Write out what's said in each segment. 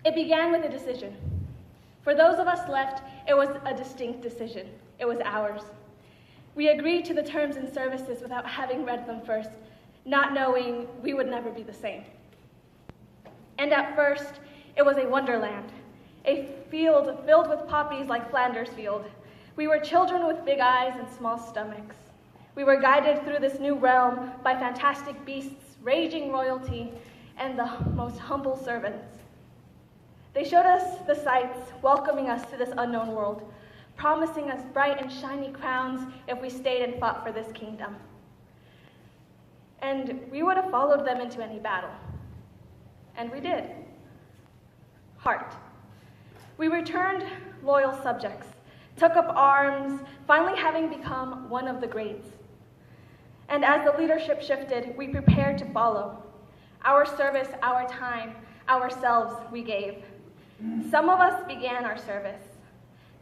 It began with a decision. For those of us left, it was a distinct decision. It was ours. We agreed to the terms and services without having read them first, not knowing we would never be the same. And at first, it was a wonderland, a field filled with poppies like Flanders Field. We were children with big eyes and small stomachs. We were guided through this new realm by fantastic beasts, raging royalty, and the most humble servants. They showed us the sights, welcoming us to this unknown world, promising us bright and shiny crowns if we stayed and fought for this kingdom. And we would have followed them into any battle. And we did. Heart. We returned loyal subjects, took up arms, finally having become one of the greats. And as the leadership shifted, we prepared to follow. Our service, our time, ourselves we gave. Some of us began our service.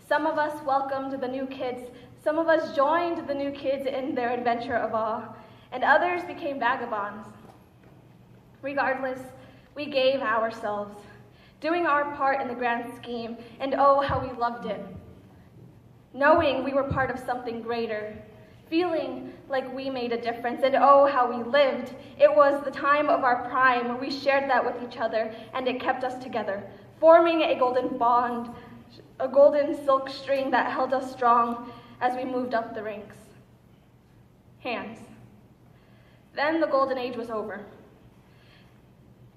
Some of us welcomed the new kids. Some of us joined the new kids in their adventure of awe, and others became vagabonds. Regardless, we gave ourselves, doing our part in the grand scheme, and oh, how we loved it. Knowing we were part of something greater, feeling like we made a difference, and oh, how we lived. It was the time of our prime. We shared that with each other, and it kept us together, forming a golden bond, a golden silk string that held us strong as we moved up the ranks. Hands. Then the golden age was over.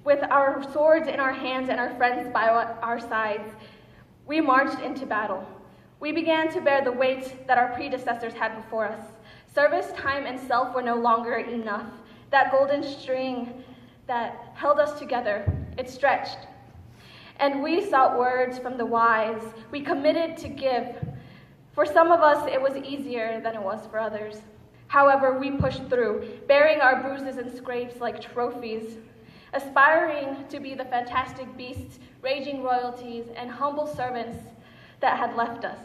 With our swords in our hands and our friends by our sides, we marched into battle. We began to bear the weight that our predecessors had before us. Service, time, and self were no longer enough. That golden string that held us together, it stretched. And we sought words from the wise. We committed to give. For some of us, it was easier than it was for others. However, we pushed through, bearing our bruises and scrapes like trophies, aspiring to be the fantastic beasts, raging royalties, and humble servants that had left us.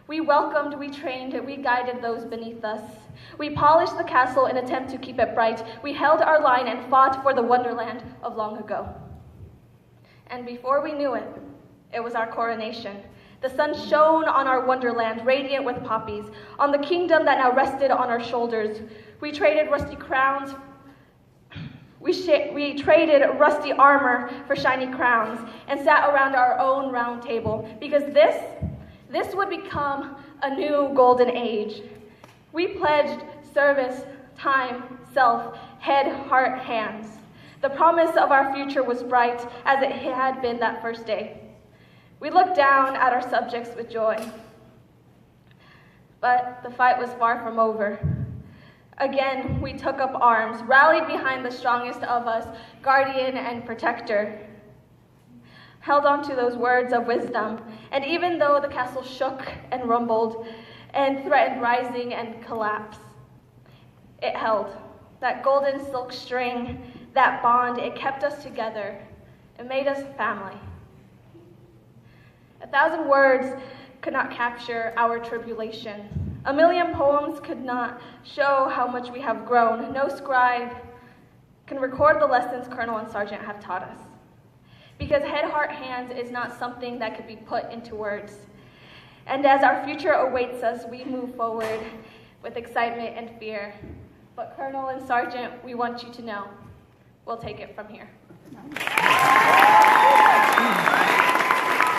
We welcomed, we trained, we guided those beneath us. We polished the castle in an attempt to keep it bright. We held our line and fought for the wonderland of long ago. And before we knew it, it was our coronation. The sun shone on our wonderland, radiant with poppies, on the kingdom that now rested on our shoulders. We traded rusty crowns. We traded rusty armor for shiny crowns and sat around our own round table because this would become a new golden age. We pledged service, time, self, head, heart, hands. The promise of our future was bright as it had been that first day. We looked down at our subjects with joy. But the fight was far from over. Again, we took up arms, rallied behind the strongest of us, guardian and protector, held on to those words of wisdom, and even though the castle shook and rumbled and threatened rising and collapse, it held. That golden silk string, that bond, it kept us together. It made us family. 1,000 words could not capture our tribulation. 1,000,000 poems could not show how much we have grown. No scribe can record the lessons Colonel and Sergeant have taught us. Because head, heart, hands is not something that could be put into words. And as our future awaits us, we move forward with excitement and fear. But Colonel and Sergeant, we want you to know, we'll take it from here.